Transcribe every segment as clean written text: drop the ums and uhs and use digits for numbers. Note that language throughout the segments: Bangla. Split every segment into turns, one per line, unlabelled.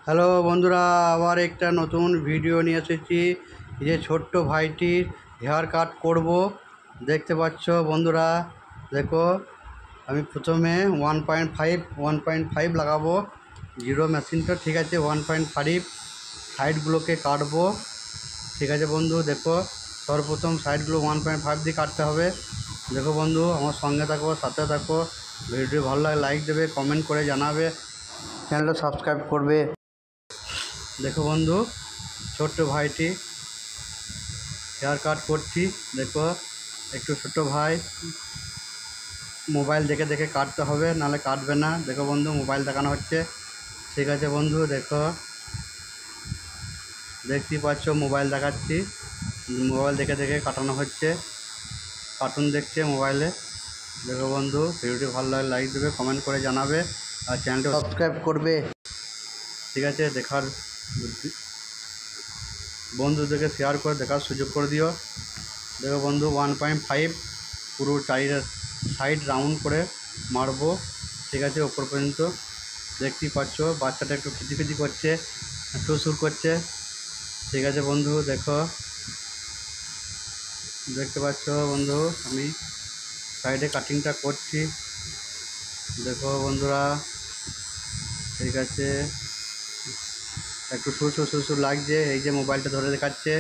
হ্যালো বন্ধুরা, আবার একটা নতুন ভিডিও নিয়ে এসেছি। এই যে ছোট্ট ভাইটির হেয়ার কাট করব, দেখতে পাচ্ছ বন্ধুরা। দেখো, আমি প্রথমে 1.5 লাগাবো জিরো মেশিনটা, ঠিক আছে। 1.5 সাইডগুলোকে কাটবো, ঠিক আছে বন্ধু। দেখো, সর্বপ্রথম সাইডগুলো 1.5 দিয়ে কাটতে হবে। দেখো বন্ধু, আমার সঙ্গে থাকো, সাথে থাকো। ভিডিও ভালো লাগে লাইক দেবে, কমেন্ট করে জানাবে, চ্যানেলটা সাবস্ক্রাইব করবে। দেখো বন্ধু, ছোট্ট ভাইটি হেয়ার কাট করছি। দেখো, একটু ছোট ভাই, মোবাইল দেখে দেখে কাটতে হবে, নাহলে কাটবে না। দেখো বন্ধু, মোবাইল দেখানো হচ্ছে, ঠিক আছে বন্ধু। দেখো, দেখতেই পাচ্ছ মোবাইল দেখাচ্ছি, মোবাইল দেখে দেখে কাটানো হচ্ছে, কার্টুন দেখছে মোবাইলে। দেখো বন্ধু, ভিডিওটি ভালো লাগে লাইক দেবে, কমেন্ট করে জানাবে, আর চ্যানেলটা সাবস্ক্রাইব করবে, ঠিক আছে। দেখার বন্ধুদেরকে শেয়ার করে দেখার সুযোগ করে দিও। দেখো বন্ধু, 1.5 পুরো চারির সাইড রাউন্ড করে মারবো, ঠিক আছে, ওপর পর্যন্ত। দেখতেই পাচ্ছ বাচ্চাটা একটু খিচিখিচি করছে, সুর করছে, ঠিক আছে বন্ধু। দেখো, দেখতে পাচ্ছ বন্ধু, আমি সাইডে কাটিংটা করছি। দেখো বন্ধুরা, ঠিক আছে, একটু সুর লাগছে। এই যে মোবাইলটা ধরে দেখাচ্ছে,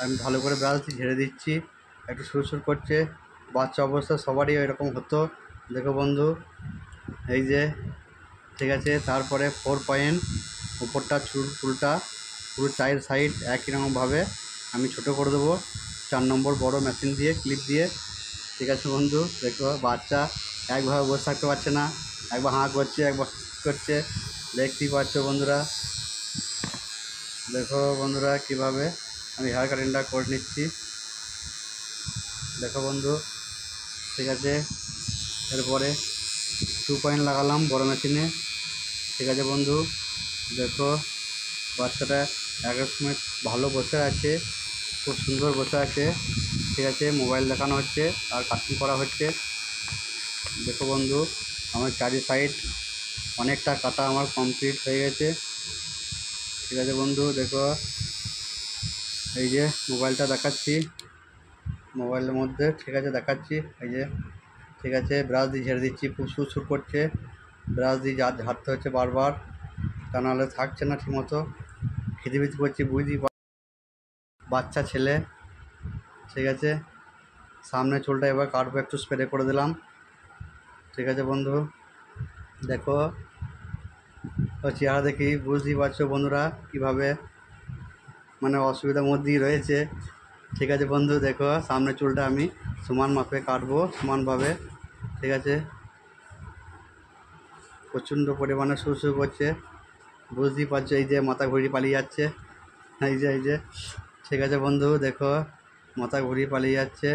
আমি ভালো করে ব্রাশ দিয়ে ঝেড়ে দিচ্ছি, একটু সুর করছে। বাচ্চা অবস্থা সবারই এরকম হতো। দেখো বন্ধু, এই যে, ঠিক আছে। তারপরে 4 পয়েন্ট উপরটা চুলটা পুরো চায়ের সাইড একই রকমভাবে আমি ছোটো করে দেবো 4 নম্বর বড় মেশিন দিয়ে, ক্লিপ দিয়ে, ঠিক আছে বন্ধু। দেখো, বাচ্চা একভাবে বসে থাকতে পারছে না, একবার হাঁ করছে, একবার করছে, দেখতেই পাচ্ছ বন্ধুরা। দেখো বন্ধুরা, কীভাবে আমি হেয়ার কাটিংটা করে নিচ্ছি। দেখো বন্ধু, ঠিক আছে। এরপরে 2 পয়েন্ট লাগালাম বড় মেশিনে, ঠিক আছে বন্ধু। দেখো, বাচ্চাটা একের সময় ভালো বসে আছে, খুব সুন্দর বসে আছে, ঠিক আছে। মোবাইল দেখানো হচ্ছে আর কাটিং করা হচ্ছে। দেখো বন্ধু, আমার চারি সাইড অনেকটা কাটা আমার কমপ্লিট হয়ে গেছে, ঠিক আছে বন্ধু। দেখো, এই যে মোবাইলটা দেখাচ্ছি, মোবাইলের মধ্যে, ঠিক আছে, দেখাচ্ছি। এই যে, ঠিক আছে, ব্রাশ দিয়ে ঝেড়ে দিচ্ছি, খুব সুর করছে, ব্রাশ দিয়ে ঝাড়তে হচ্ছে বারবার, তা নাহলে থাকছে না ঠিকমতো। খিদিবিদি করছি, বুঝতেই বাচ্চা ছেলে, ঠিক আছে। সামনে চুলটা এবার কাটবো, একটু স্প্রে করে দিলাম, ঠিক আছে বন্ধু। দেখো, ও চেহারা দেখি বুঝতেই পারছো বন্ধুরা কীভাবে মানে অসুবিধার মধ্যেই রয়েছে, ঠিক আছে বন্ধু। দেখো, সামনে চুলটা আমি সমান মাপে কাটবো, সমানভাবে, ঠিক আছে। প্রচণ্ড পরিমাণে সুর করছে, বুঝতেই পারছো। এই যে মাথা ঘুরিয়ে পালিয়ে যাচ্ছে, এই যে, ঠিক আছে বন্ধু। দেখো, মাথা ঘুরিয়ে পালিয়ে যাচ্ছে।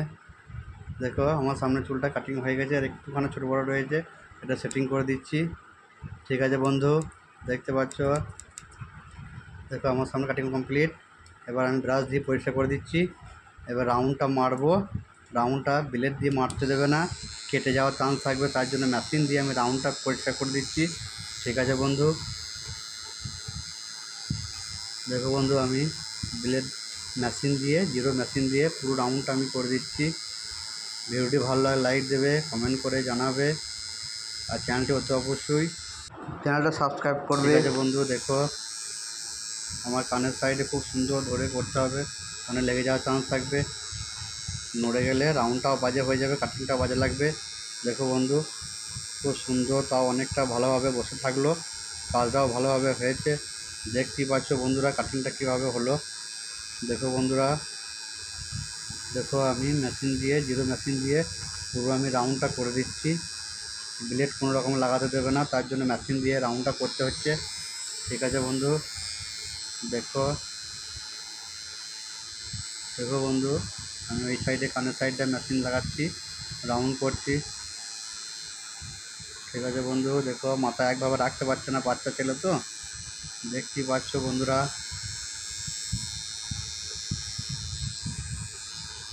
দেখো, আমার সামনে চুলটা কাটিং হয়ে গেছে, আর একটুখানি ছোটো বড়ো রয়েছে, এটা সেটিং করে দিচ্ছি, ঠিক আছে বন্ধু। দেখতে পাচ্ছ, দেখো, আমার সামনে কাটিং কমপ্লিট। এবার আমি ব্রাশ দিয়ে পরিষ্কার করে দিচ্ছি। এবার রাউন্ডটা মারবো, রাউন্ডটা ব্লেড দিয়ে মারতে দেবে না, কেটে যাওয়ার চান্স থাকবে, তার জন্য মেশিন দিয়ে আমি রাউন্ডটা পরিষ্কার করে দিচ্ছি, ঠিক আছে বন্ধু। দেখো বন্ধু, আমি ব্লেড মেশিন দিয়ে, জিরো মেশিন দিয়ে পুরো রাউন্ডটা আমি করে দিচ্ছি। ভিডিওটি ভালো লাগে লাইক দেবে, কমেন্ট করে জানাবে, আর চ্যানেলটি অতি অবশ্যই চ্যানেলটা সাবস্ক্রাইব করবে, ঠিক আছে বন্ধু। দেখো, আমার কানের সাইডে খুব সুন্দর ধরে করতে হবে, কানে লেগে যাওয়ার চান্স থাকবে, নড়ে গেলে রাউন্ডটাও বাজে হয়ে যাবে, কাটিংটাও বাজে লাগবে। দেখো বন্ধু, খুব সুন্দর, তাও অনেকটা ভালোভাবে বসে থাকলো, কাজটাও ভালোভাবে হয়েছে। দেখতেই পাচ্ছ বন্ধুরা কাটিংটা কীভাবে হলো। দেখো বন্ধুরা, দেখো, আমি মেশিন দিয়ে, জিরো মেশিন দিয়ে পুরো আমি রাউন্ডটা করে দিচ্ছি। ব্লেড কোনো রকম লাগাতে দেবে না, তার জন্য মেশিন দিয়ে রাউন্ডটা করতে হচ্ছে, ঠিক আছে বন্ধু। দেখো, দেখো বন্ধু, আমি ওই সাইডে কানের সাইডটা মেশিন লাগাচ্ছি, রাউন্ড করছি, ঠিক আছে বন্ধু। দেখো, মাথা একভাবে রাখতে পারছে না, বাচ্চা ছেলে তো, দেখতেই পাচ্ছ বন্ধুরা,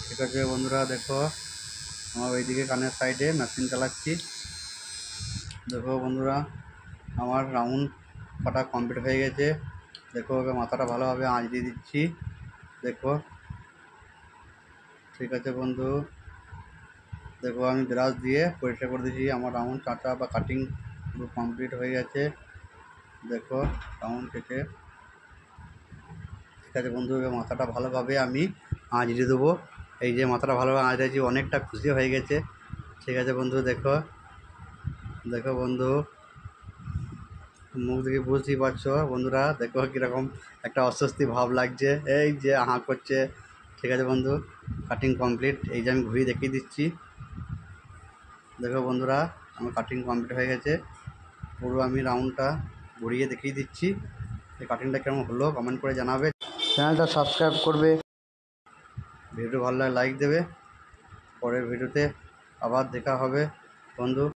ঠিক আছে বন্ধুরা। দেখো, আমার ওইদিকে কানের সাইডে মেশিন চালাচ্ছি। দেখো বন্ধুরা, আমার রাউন্ড কাটা কমপ্লিট হয়ে গেছে। দেখো এবার মাথাটা ভালোভাবে আঁচ দিয়ে দিচ্ছি। দেখো ঠিক আছে বন্ধু, দেখো আমি ব্রাশ দিয়ে পরিষ্কার করে দিয়েছি। আমার রাউন্ড কাটা বা কাটিং পুরো কমপ্লিট হয়ে গেছে। দেখো রাউন্ড কেটে ঠিক আছে বন্ধু, এবার মাথাটা ভালোভাবে আমি আঁচ দিয়ে দেবো। এই যে মাথাটা ভালোভাবে আঁচ দিয়েছি, অনেকটা খুশি হয়ে গেছে। ঠিক আছে বন্ধু, দেখো দেখো বন্ধু, মুখ দেখে বুঝতেই পারছো বন্ধুরা, দেখো কীরকম একটা অস্বস্তি ভাব লাগছে, এই যে হাঁ করছে। ঠিক আছে বন্ধু, কাটিং কমপ্লিট। এই যে আমি ঘুরিয়ে দেখিয়ে দিচ্ছি। দেখো বন্ধুরা, আমার কাটিং কমপ্লিট হয়ে গেছে। পুরো আমি রাউন্ডটা ঘুরিয়ে দেখিয়ে দিচ্ছি। এই কাটিংটা কেমন হলো কমেন্ট করে জানাবে, চ্যানেলটা সাবস্ক্রাইব করবে, ভিডিও ভালো লাগে লাইক দেবে। পরের ভিডিওতে আবার দেখা হবে বন্ধু।